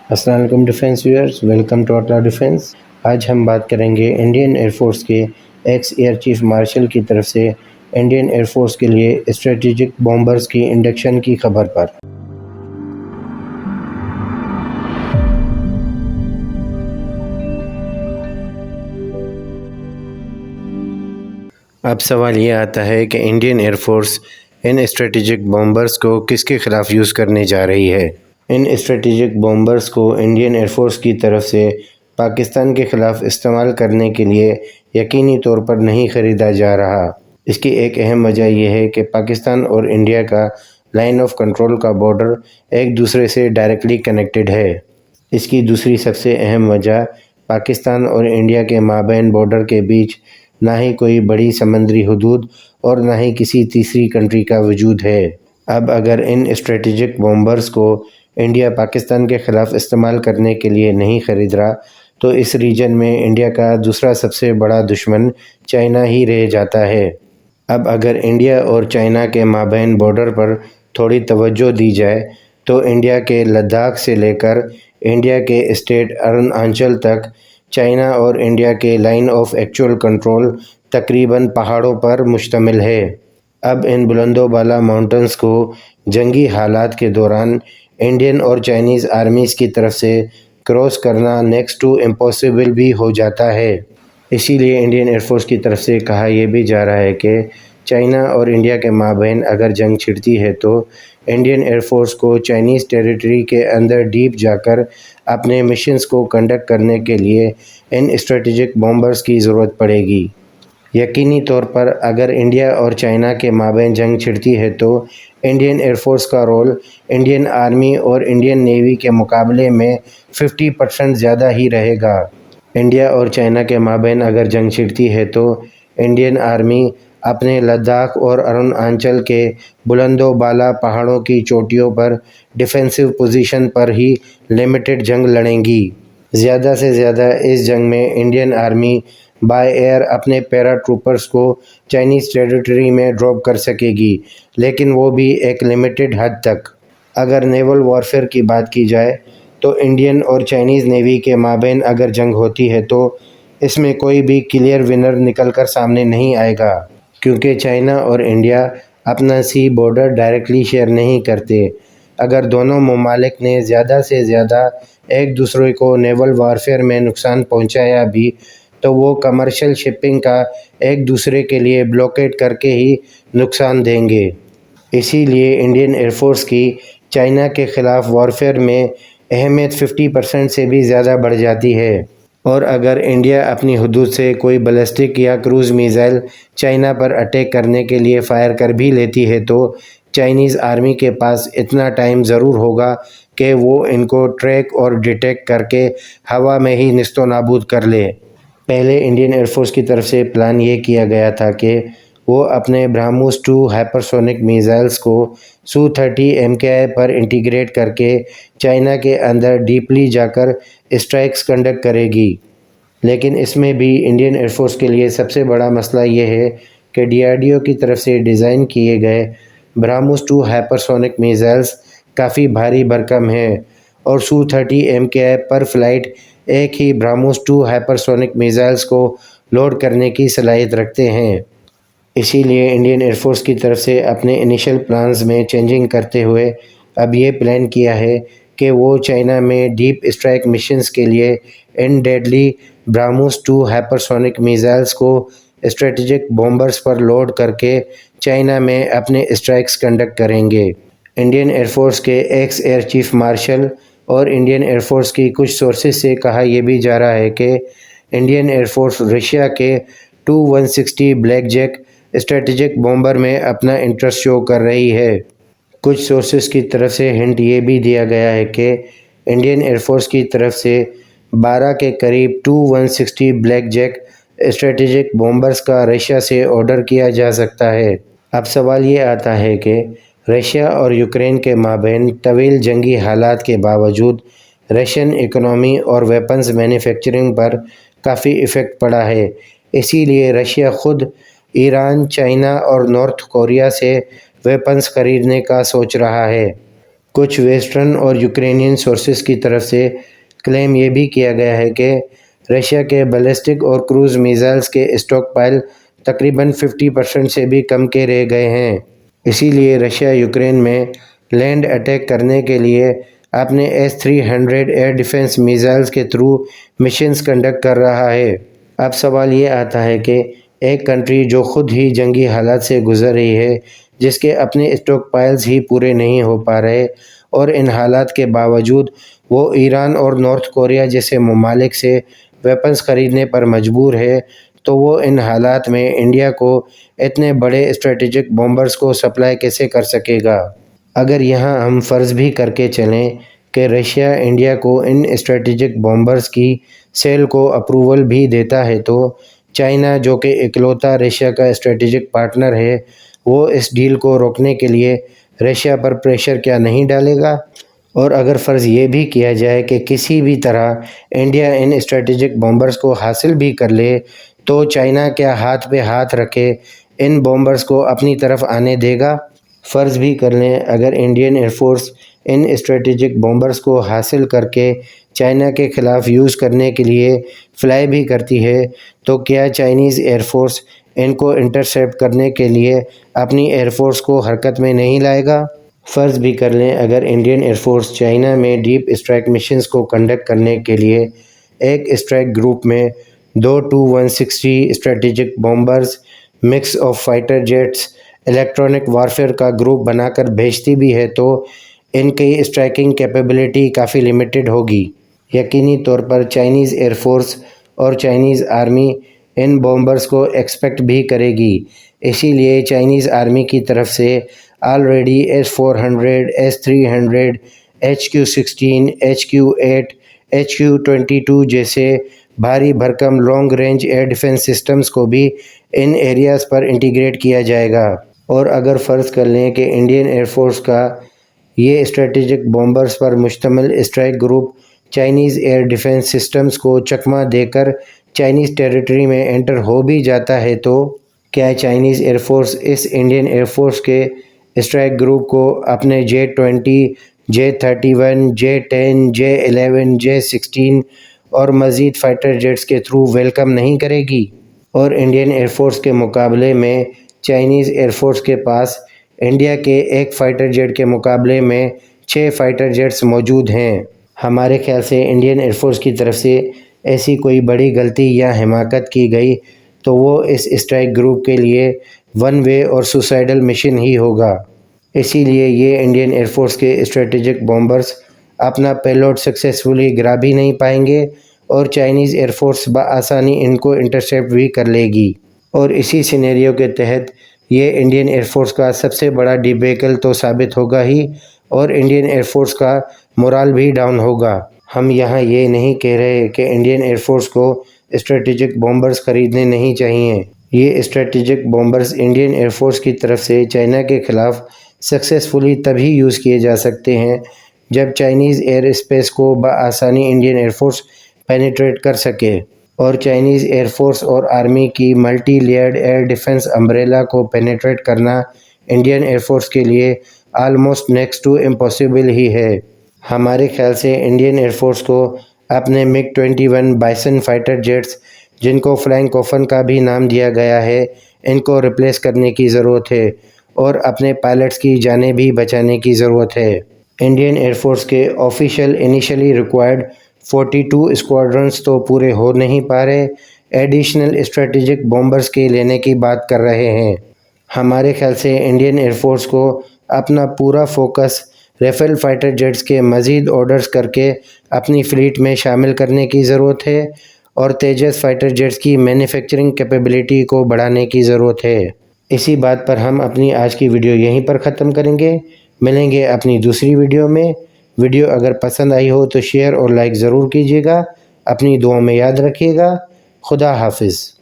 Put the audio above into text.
السلام علیکم defence wears, welcome to اٹلا ڈیفینس۔ آج ہم بات کریں گے انڈین ایئر فورس کے ایکس ایئر چیف مارشل کی طرف سے انڈین ایئر فورس کے لیے اسٹریٹجک بومبرز کی انڈکشن کی خبر پر۔ اب سوال یہ آتا ہے کہ انڈین ایئر فورس ان اسٹریٹجک بومبرز کو کس کے خلاف یوز کرنے جا رہی ہے؟ ان اسٹریٹجک بومبرز کو انڈین ایئر فورس کی طرف سے پاکستان کے خلاف استعمال کرنے کے لیے یقینی طور پر نہیں خریدا جا رہا۔ اس کی ایک اہم وجہ یہ ہے کہ پاکستان اور انڈیا کا لائن آف کنٹرول کا بارڈر ایک دوسرے سے ڈائریکٹلی کنیکٹڈ ہے۔ اس کی دوسری سب سے اہم وجہ پاکستان اور انڈیا کے مابین بارڈر کے بیچ نہ ہی کوئی بڑی سمندری حدود اور نہ ہی کسی تیسری کنٹری کا وجود ہے۔ اب اگر ان اسٹریٹجک بومبرز کو انڈیا پاکستان کے خلاف استعمال کرنے کے لیے نہیں خرید رہا تو اس ریجن میں انڈیا کا دوسرا سب سے بڑا دشمن چائنا ہی رہ جاتا ہے۔ اب اگر انڈیا اور چائنا کے مابین بارڈر پر تھوڑی توجہ دی جائے تو انڈیا کے لداخ سے لے کر انڈیا کے اسٹیٹ اروناچل تک چائنا اور انڈیا کے لائن آف ایکچوئل کنٹرول تقریباً پہاڑوں پر مشتمل ہے۔ اب ان بلند و بالا ماؤنٹنز کو جنگی حالات کے دوران انڈین اور چائنیز آرمیز کی طرف سے کراس کرنا نیکسٹ ٹو امپاسبل بھی ہو جاتا ہے۔ اسی لیے انڈین ایئر فورس کی طرف سے کہا یہ بھی جا رہا ہے کہ چائنا اور انڈیا کے مابین اگر جنگ چھڑتی ہے تو انڈین ایئر فورس کو چائنیز ٹیریٹری کے اندر ڈیپ جا کر اپنے مشنز کو کنڈکٹ کرنے کے لیے ان اسٹریٹجک بومبرز کی ضرورت پڑے گی۔ یقینی طور پر اگر انڈیا اور چائنا کے مابین جنگ چھڑتی ہے تو انڈین ایئر فورس کا رول انڈین آرمی اور انڈین نیوی کے مقابلے میں 50% زیادہ ہی رہے گا۔ انڈیا اور چائنا کے مابین اگر جنگ چھڑتی ہے تو انڈین آرمی اپنے لداخ اور اروناچل کے بلند و بالا پہاڑوں کی چوٹیوں پر ڈیفینسو پوزیشن پر ہی لمیٹڈ جنگ لڑیں گی۔ زیادہ سے زیادہ اس جنگ میں انڈین آرمی بائی ایئر اپنے پیرا ٹروپرز کو چائنیز ٹیریٹری میں ڈراپ کر سکے گی، لیکن وہ بھی ایک لمیٹڈ حد تک۔ اگر نیول وارفیئر کی بات کی جائے تو انڈین اور چائنیز نیوی کے مابین اگر جنگ ہوتی ہے تو اس میں کوئی بھی کلیئر ونر نکل کر سامنے نہیں آئے گا، کیونکہ چائنا اور انڈیا اپنا سی بارڈر ڈائریکٹلی شیئر نہیں کرتے۔ اگر دونوں ممالک نے زیادہ سے زیادہ ایک دوسرے کو نیول وارفیئر میں نقصان پہنچایا بھی تو وہ کمرشل شپنگ کا ایک دوسرے کے لیے بلاکیٹ کر کے ہی نقصان دیں گے۔ اسی لیے انڈین ایئر فورس کی چائنا کے خلاف وارفیئر میں اہمیت 50% سے بھی زیادہ بڑھ جاتی ہے۔ اور اگر انڈیا اپنی حدود سے کوئی بیلسٹک یا کروز میزائل چائنا پر اٹیک کرنے کے لیے فائر کر بھی لیتی ہے تو چائنیز آرمی کے پاس اتنا ٹائم ضرور ہوگا کہ وہ ان کو ٹریک اور ڈیٹیکٹ کر کے ہوا میں ہی نیست و نابود کر لے۔ پہلے انڈین ایئر فورس کی طرف سے پلان یہ کیا گیا تھا کہ وہ اپنے برہموس 2 ہائپرسونک میزائلز کو سو-30 MKI پر انٹیگریٹ کر کے چائنا کے اندر ڈیپلی جا کر اسٹرائکس کنڈکٹ کرے گی۔ لیکن اس میں بھی انڈین ایئر فورس کے لیے سب سے بڑا مسئلہ یہ ہے کہ DRDO کی طرف سے ڈیزائن کیے گئے برہموس 2 ہائپرسونک میزائلز کافی بھاری بھرکم ہیں اور سو-30 MKI پر فلائٹ ایک ہی برہموس 2 ہائپرسونک میزائلز کو لوڈ کرنے کی صلاحیت رکھتے ہیں۔ اسی لیے انڈین ایئر فورس کی طرف سے اپنے انیشل پلانز میں چینجنگ کرتے ہوئے اب یہ پلان کیا ہے کہ وہ چائنا میں ڈیپ اسٹرائک مشنز کے لیے ان ڈیڈلی برہموس 2 ہائپرسونک میزائلز کو اسٹریٹجک بومبرز پر لوڈ کر کے چائنا میں اپنے اسٹرائکس کنڈکٹ کریں گے۔ انڈین ایئر فورس کے ایکس ایئر چیف مارشل اور انڈین ایئر فورس کی کچھ سورسز سے کہا یہ بھی جا رہا ہے کہ انڈین ایئر فورس رشیا کے Tu-160 black Jack strategic bomber میں اپنا انٹرسٹ شو کر رہی ہے۔ کچھ سورسز کی طرف سے ہنٹ یہ بھی دیا گیا ہے کہ انڈین ایئر فورس کی طرف سے 12 کے قریب Tu-160 بلیک جیک اسٹریٹجک بومبرز کا رشیا سے آرڈر کیا جا سکتا ہے۔ اب سوال یہ آتا ہے کہ رشیا اور یوکرین کے مابین طویل جنگی حالات کے باوجود رشین اکنامی اور ویپنز مینوفیکچرنگ پر کافی ایفیکٹ پڑا ہے۔ اسی لیے رشیا خود ایران، چائنا اور نارتھ کوریا سے ویپنز خریدنے کا سوچ رہا ہے۔ کچھ ویسٹرن اور یوکرینین سورسز کی طرف سے کلیم یہ بھی کیا گیا ہے کہ رشیا کے بیلسٹک اور کروز میزائلز کے اسٹاک پائل تقریباً 50% سے بھی کم کے رہ گئے ہیں۔ اسی لیے رشیا یوکرین میں لینڈ اٹیک کرنے کے لیے اپنے S-300 ایئر ڈیفنس میزائلز کے تھرو مشنز کنڈکٹ کر رہا ہے۔ اب سوال یہ آتا ہے کہ ایک کنٹری جو خود ہی جنگی حالات سے گزر رہی ہے، جس کے اپنے اسٹاک پائلز ہی پورے نہیں ہو پا رہے، اور ان حالات کے باوجود وہ ایران اور نارتھ کوریا جیسے ممالک سے ویپنز خریدنے پر مجبور ہے، تو وہ ان حالات میں انڈیا کو اتنے بڑے اسٹریٹجک بمبرز کو سپلائی کیسے کر سکے گا؟ اگر یہاں ہم فرض بھی کر کے چلیں کہ رشیا انڈیا کو ان اسٹریٹجک بمبرز کی سیل کو اپروول بھی دیتا ہے، تو چائنا جو کہ اکلوتا رشیا کا اسٹریٹجک پارٹنر ہے، وہ اس ڈیل کو روکنے کے لیے رشیا پر پریشر کیا نہیں ڈالے گا؟ اور اگر فرض یہ بھی کیا جائے کہ کسی بھی طرح انڈیا ان اسٹریٹجک بمبرز کو حاصل بھی کر لے، تو چائنا کیا ہاتھ پہ ہاتھ رکھے ان بمبرز کو اپنی طرف آنے دے گا؟ فرض بھی کر لیں اگر انڈین ایئر فورس ان اسٹریٹجک بمبرز کو حاصل کر کے چائنا کے خلاف یوز کرنے کے لیے فلائی بھی کرتی ہے، تو کیا چائنیز ایئر فورس ان کو انٹرسیپٹ کرنے کے لیے اپنی ایئر فورس کو حرکت میں نہیں لائے گا؟ فرض بھی کر لیں اگر انڈین ایئر فورس چائنا میں ڈیپ اسٹرائک مشنز کو کنڈکٹ کرنے کے لیے ایک اسٹرائک گروپ میں 2 Tu-160 strategic bombers, mix of fighter jets, electronic warfare کا گروپ بنا کر بھیجتی بھی ہے، تو ان کی اسٹرائکنگ کیپیبلٹی کافی لیمیٹڈ ہوگی۔ یقینی طور پر چائنیز ایئر فورس اور چائنیز آرمی ان بمبرز کو ایکسپیکٹ بھی کرے گی، اسی لیے چائنیز آرمی کی طرف سے already S-400، S-300، HQ-16، HQ-8، HQ-22 جیسے بھاری بھرکم long range air defence systems کو بھی ان ایریاز پر انٹیگریٹ کیا جائے گا۔ اور اگر فرض کر لیں کہ انڈین ایئر فورس کا یہ اسٹریٹجک بمبرز پر مشتمل strike group Chinese year defence systems کو چکمہ دے کر چائنیز ٹیریٹری میں انٹر ہو بھی جاتا ہے، تو کیا چائنیز ایئر فورس اس انڈین ایئر فورس کے اسٹرائک گروپ کو اپنے J-20، J-31، J-10، J-11، J-16 اور مزید فائٹر جیٹس کے تھرو ویلکم نہیں کرے گی؟ اور انڈین ایئر فورس کے مقابلے میں چائنیز ایئر فورس کے پاس انڈیا کے ایک فائٹر جیٹ کے مقابلے میں 6 فائٹر جیٹس موجود ہیں۔ ہمارے خیال سے انڈین ایئر فورس کی طرف سے ایسی کوئی بڑی غلطی یا حماقت کی گئی تو وہ اس اسٹرائک گروپ کے لیے ون وے اور سوسائڈل مشن ہی ہوگا۔ اسی لیے یہ انڈین ایئر فورس کے اسٹریٹجک بمبرز اپنا پیلوڈ سکسیسفلی گرا بھی نہیں پائیں گے، اور چائنیز ایئر فورس بآسانی ان کو انٹرسیپٹ بھی کر لے گی، اور اسی سینیریو کے تحت یہ انڈین ایئر فورس کا سب سے بڑا ڈیبیکل تو ثابت ہوگا ہی، اور انڈین ایئر فورس کا مورال بھی ڈاؤن ہوگا۔ ہم یہاں یہ نہیں کہہ رہے کہ انڈین ایئر فورس کو اسٹریٹجک بمبرز خریدنے نہیں چاہیے۔ یہ اسٹریٹجک بمبرز انڈین ایئر فورس کی طرف سے چائنا کے خلاف سکسیسفلی تبھی یوز کیے جا سکتے ہیں جب چائنیز ایئر اسپیس کو بآسانی انڈین ایئر فورس پینیٹریٹ کر سکے، اور چائنیز ایئر فورس اور آرمی کی multi Laird air defence umbrella کو پینیٹریٹ کرنا انڈین ایئر فورس کے لیے آلموسٹ نیکسٹ ٹو امپاسبل ہی ہے۔ ہمارے خیال سے انڈین ایئر فورس کو اپنے MiG-21 بائسن فائٹر جیٹس، جن کو فلائنگ کوفن کا بھی نام دیا گیا ہے، ان کو ریپلیس کرنے کی ضرورت ہے، اور اپنے پائلٹس کی جانیں بھی بچانے کی ضرورت ہے۔ انڈین ایئر فورس کے آفیشیل انیشلی ریکوائرڈ 42 اسکواڈرنز تو پورے ہو نہیں پا رہے، ایڈیشنل اسٹریٹجک بمبرز کے لینے کی بات کر رہے ہیں۔ ہمارے خیال سے انڈین ایئر فورس کو اپنا پورا فوکس ریفیل فائٹر جیٹس کے مزید آرڈرز کر کے اپنی فلیٹ میں شامل کرنے کی ضرورت ہے، اور تیجس فائٹر جیٹس کی مینوفیکچرنگ کیپیبلٹی کو بڑھانے کی ضرورت ہے۔ اسی بات پر ہم اپنی آج کی ویڈیو یہیں پر ختم کریں گے، ملیں گے اپنی دوسری ویڈیو میں۔ ویڈیو اگر پسند آئی ہو تو شیئر اور لائک ضرور کیجیے گا، اپنی دعاؤں میں یاد رکھیے گا۔ خدا حافظ۔